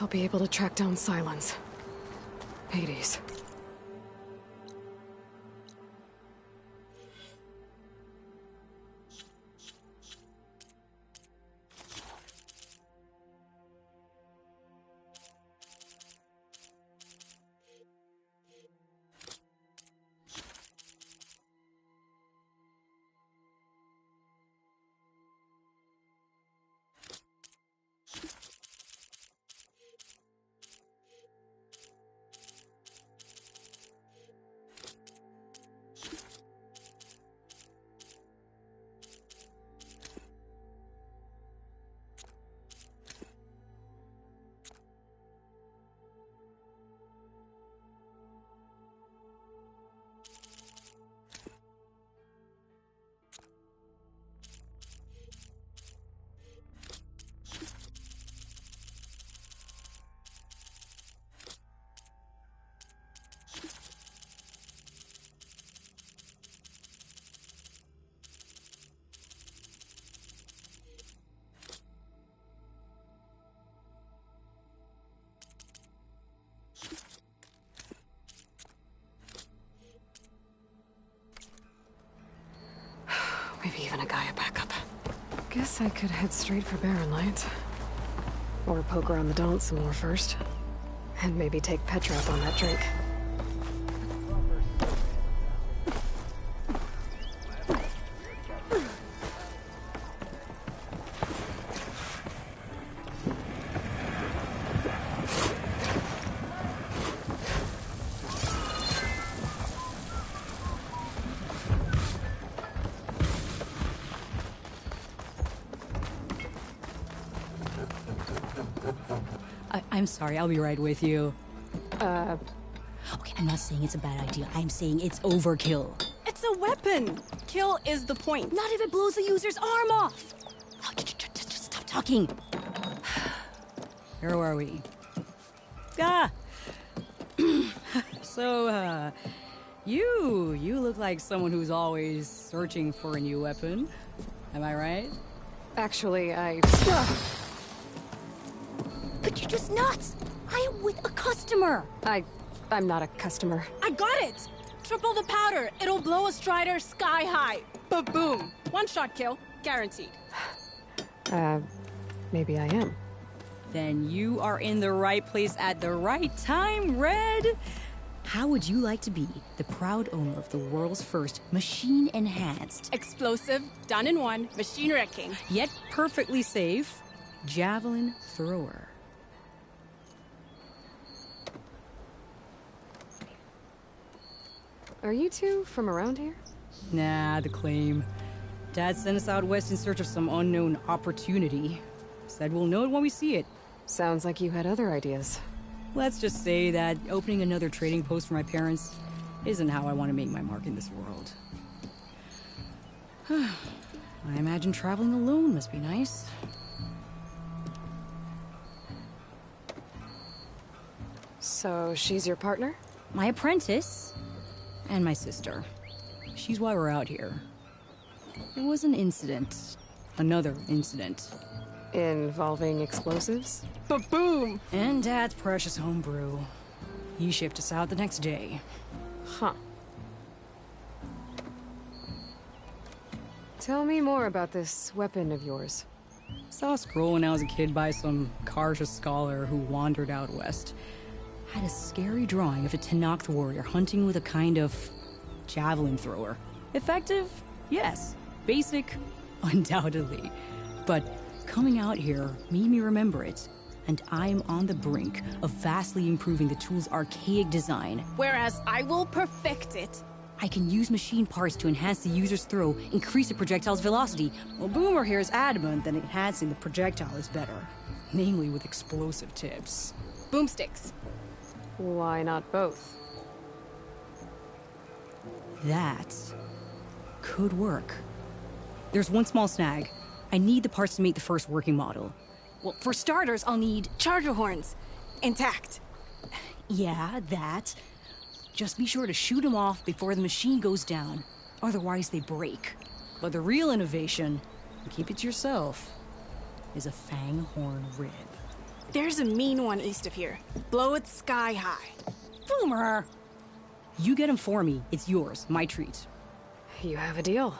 I'll be able to track down Sylens. Hades. Maybe even a Gaia backup. Guess I could head straight for Barren Light. Or poke around the Daunt some more first. And maybe take Petra up on that drink. I'm sorry, I'll be right with you. Okay, I'm not saying it's a bad idea. I'm saying it's overkill. It's a weapon! Kill is the point. Not if it blows the user's arm off! Oh, just stop talking. Where are we? So, you look like someone who's always searching for a new weapon. Am I right? Actually, But you're just nuts! I am with a customer! I'm not a customer. I got it! Triple the powder. It'll blow a Strider sky high. Ba-boom. One shot kill. Guaranteed. Maybe I am. Then you are in the right place at the right time, Red! How would you like to be the proud owner of the world's first machine-enhanced, Explosive, done in one, machine wrecking. yet perfectly safe, javelin thrower? Are you two from around here? Nah, the claim. Dad sent us out west in search of some unknown opportunity. Said we'll know it when we see it. Sounds like you had other ideas. Let's just say that opening another trading post for my parents isn't how I want to make my mark in this world. I imagine traveling alone must be nice. So, she's your partner? My apprentice and my sister. She's why we're out here. There was an incident. Another incident. Involving explosives? Ba-boom. And Dad's precious homebrew. He shipped us out the next day. Huh. Tell me more about this weapon of yours. Saw a scroll when I was a kid by some Karja scholar who wandered out west. Had a scary drawing of a Tenakth warrior hunting with a kind of javelin thrower. Effective? Yes. Basic? Undoubtedly. But coming out here made me remember it. And I'm on the brink of vastly improving the tool's archaic design. Whereas I will perfect it. I can use machine parts to enhance the user's throw, increase the projectile's velocity. Well, Boomer here is adamant that enhancing the projectile is better. Namely with explosive tips. Boomsticks. Why not both? That could work. There's one small snag. I need the parts to make the first working model. Well, for starters, I'll need charger horns. Intact. Yeah, that. Just be sure to shoot them off before the machine goes down. Otherwise, they break. But the real innovation, and keep it to yourself, is a fang horn rib. There's a mean one east of here. Blow it sky high. Boomer! You get him for me. It's yours. My treat. You have a deal.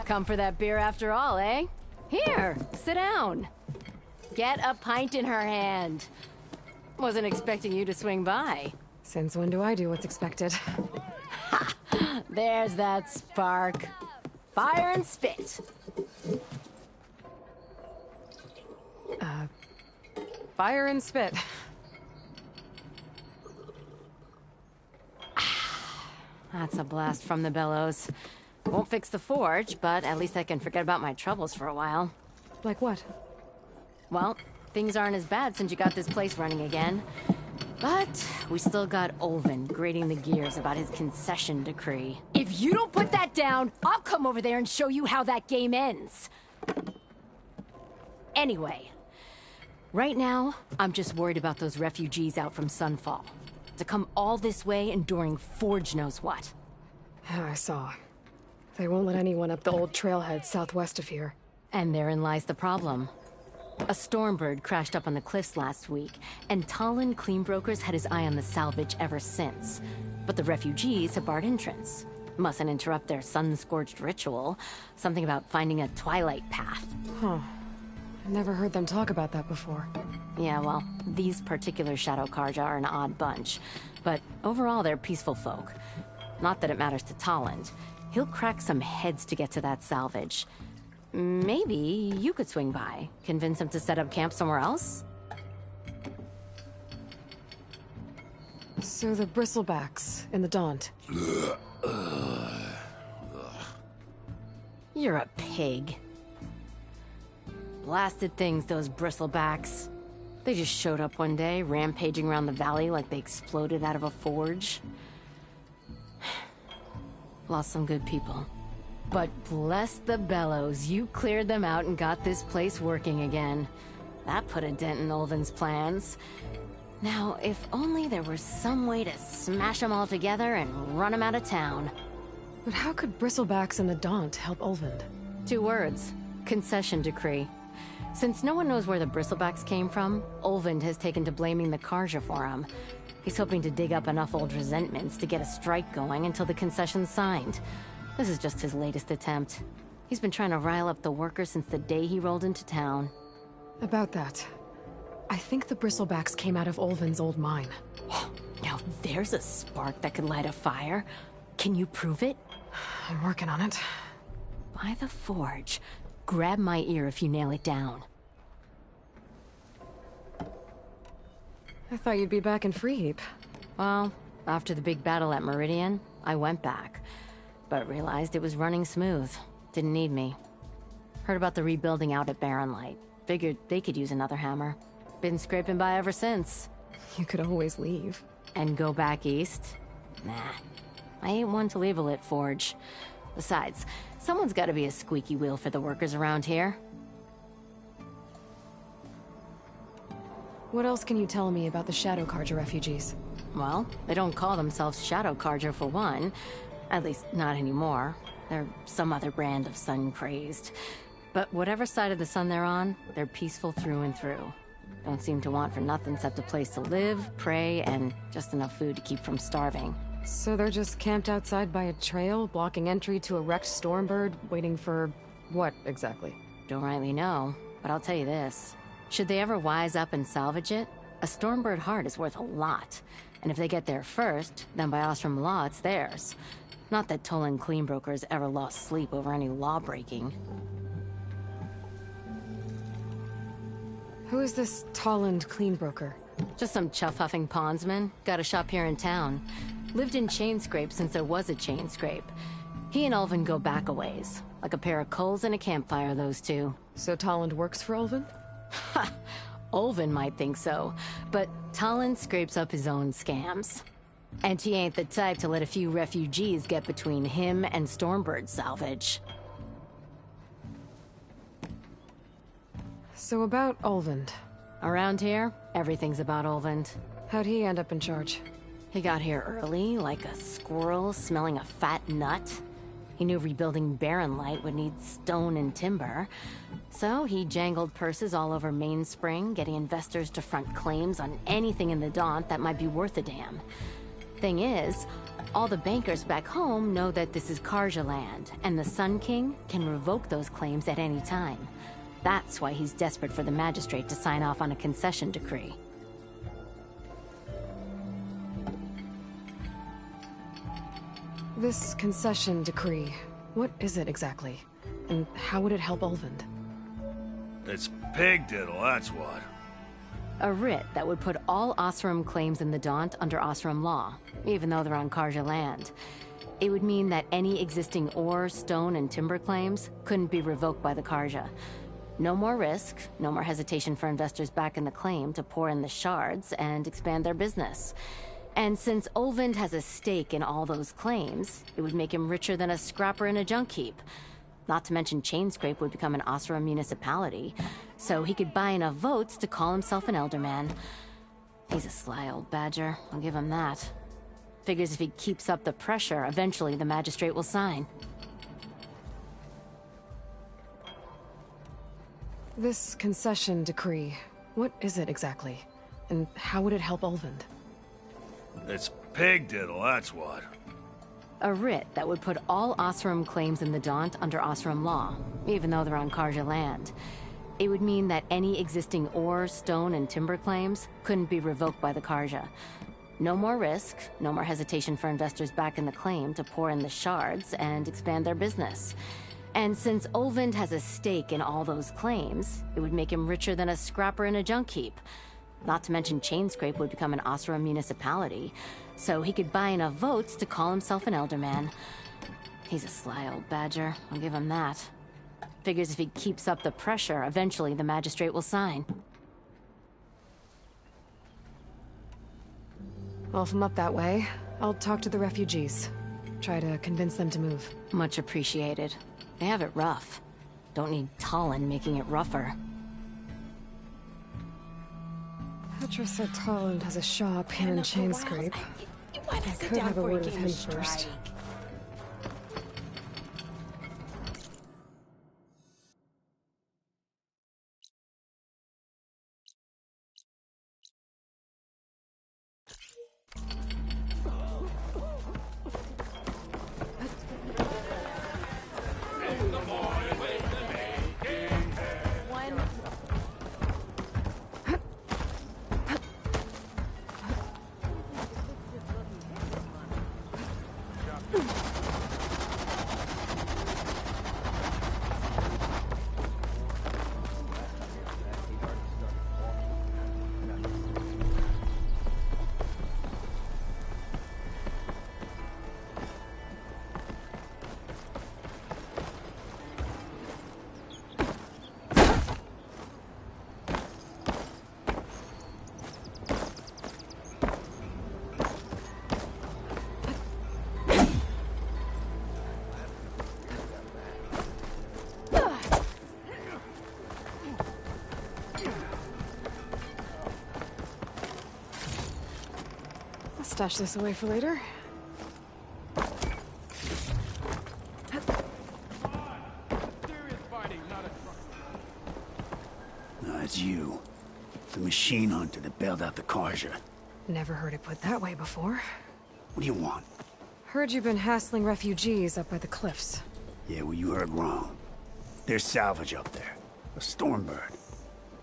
Come for that beer after all, eh? Here, sit down. Get a pint in her hand. Wasn't expecting you to swing by. Since when do I do what's expected? There's that spark. Fire and spit. Fire and spit. That's a blast from the bellows. Won't fix the forge, but at least I can forget about my troubles for a while. Like what? Well, things aren't as bad since you got this place running again. But we still got Olvin grating the gears about his concession decree. If you don't put that down, I'll come over there and show you how that game ends. Anyway, right now, I'm just worried about those refugees out from Sunfall. To come all this way enduring Forge knows what. I saw. They won't let anyone up the old trailhead southwest of here. And therein lies the problem. A Stormbird crashed up on the cliffs last week, and Talon Cleanbrokers had his eye on the salvage ever since. But the refugees have barred entrance. Mustn't interrupt their sun-scorched ritual. Something about finding a twilight path. Huh. I never heard them talk about that before. Yeah, well, these particular Shadow Karja are an odd bunch. But overall, they're peaceful folk. Not that it matters to Talon. He'll crack some heads to get to that salvage. Maybe you could swing by, convince him to set up camp somewhere else? So the Bristlebacks in the Daunt. You're a pig. Blasted things, those Bristlebacks. They just showed up one day, rampaging around the valley like they exploded out of a forge. Lost some good people. But bless the bellows, you cleared them out and got this place working again. That put a dent in Olvin's plans. Now, if only there were some way to smash them all together and run them out of town. But how could Bristlebacks and the Daunt help Olvind? 2 words. Concession decree. Since no one knows where the bristlebacks came from, Olvind has taken to blaming the Karja for him. He's hoping to dig up enough old resentments to get a strike going until the concession's signed. This is just his latest attempt. He's been trying to rile up the workers since the day he rolled into town. About that, I think the bristlebacks came out of Olvin's old mine. Now there's a spark that could light a fire. Can you prove it? I'm working on it. By the forge. Grab my ear if you nail it down. I thought you'd be back in Freeheap. Well, after the big battle at Meridian, I went back. But realized it was running smooth. Didn't need me. Heard about the rebuilding out at Barren Light. Figured they could use another hammer. Been scraping by ever since. You could always leave. And go back east? Nah. I ain't one to leave a lit forge. Besides, someone's gotta be a squeaky wheel for the workers around here. What else can you tell me about the Shadow Karja refugees? Well, they don't call themselves Shadow Karja for one. At least, not anymore. They're some other brand of sun-crazed. But whatever side of the sun they're on, they're peaceful through and through. Don't seem to want for nothing except a place to live, pray, and just enough food to keep from starving. So they're just camped outside by a trail, blocking entry to a wrecked Stormbird, waiting for... what, exactly? Don't rightly know, but I'll tell you this. Should they ever wise up and salvage it, a Stormbird heart is worth a lot. And if they get there first, then by Ostrom law, it's theirs. Not that Tolan Cleanbroker's ever lost sleep over any law-breaking. Who is this Tolland Cleanbroker? Just some chuff-huffing pondsman. Got a shop here in town. Lived in Chainscrape since there was a Chainscrape. He and Ulvin go back a ways. Like a pair of coals and a campfire, those two. So Tolland works for Ulvin? Ha! Ulvin might think so, but Tolland scrapes up his own scams. And he ain't the type to let a few refugees get between him and Stormbird salvage. So about Ulvin. Around here, everything's about Ulvin. How'd he end up in charge? He got here early, like a squirrel smelling a fat nut. He knew rebuilding Barren Light would need stone and timber. So he jangled purses all over Mainspring, getting investors to front claims on anything in the Daunt that might be worth a damn. Thing is, all the bankers back home know that this is Karja land, and the Sun King can revoke those claims at any time. That's why he's desperate for the magistrate to sign off on a concession decree. This concession decree, what is it exactly? And how would it help Ulvin? It's pig diddle, that's what. A writ that would put all Osram claims in the Daunt under Osram law, even though they're on Karja land. It would mean that any existing ore, stone, and timber claims couldn't be revoked by the Karja. No more risk, no more hesitation for investors back in the claim to pour in the shards and expand their business. And since Ulvin has a stake in all those claims, it would make him richer than a scrapper in a junk heap. Not to mention Chainscrape would become an Osram municipality, so he could buy enough votes to call himself an Elderman. He's a sly old badger, I'll give him that. Figures if he keeps up the pressure, eventually the magistrate will sign. This concession decree, what is it exactly? And how would it help Ulvin? It's pig diddle, that's what. A writ that would put all Osram claims in the Daunt under Osram law, even though they're on Karja land. It would mean that any existing ore, stone, and timber claims couldn't be revoked by the Karja. No more risk, no more hesitation for investors back in the claim to pour in the shards and expand their business. And since Ulvin has a stake in all those claims, it would make him richer than a scrapper in a junk heap. Not to mention Chainscrape would become an Osram municipality, so he could buy enough votes to call himself an Elderman. He's a sly old badger, I'll give him that. Figures if he keeps up the pressure, eventually the magistrate will sign. Well, if I'm up that way, I'll talk to the refugees. Try to convince them to move. Much appreciated. They have it rough. Don't need Tolland making it rougher. Petra said Tolland has a shop here in Chainscrape. I could have a word with him first. I'll stash this away for later. No, it's you. The machine hunter that bailed out the Karja. Never heard it put that way before. What do you want? Heard you've been hassling refugees up by the cliffs. Yeah, well, you heard wrong. There's salvage up there. A Stormbird.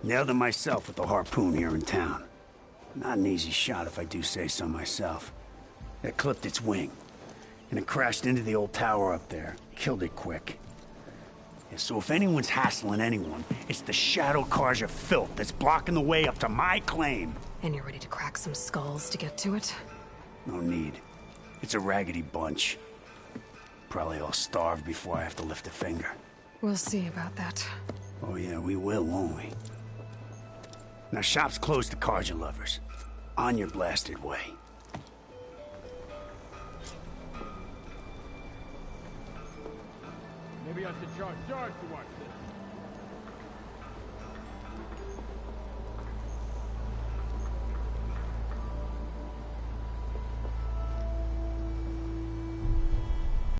Nailed it myself with the harpoon here in town. Not an easy shot if I do say so myself. It clipped its wing, and it crashed into the old tower up there. Killed it quick. Yeah, so if anyone's hassling anyone, it's the Shadow Karja filth that's blocking the way up to my claim. And you're ready to crack some skulls to get to it? No need. It's a raggedy bunch. Probably all starved before I have to lift a finger. We'll see about that. Oh yeah, we will, won't we? Now shop's closed to Karja lovers. On your blasted way. Maybe I should charge Sarge to watch this.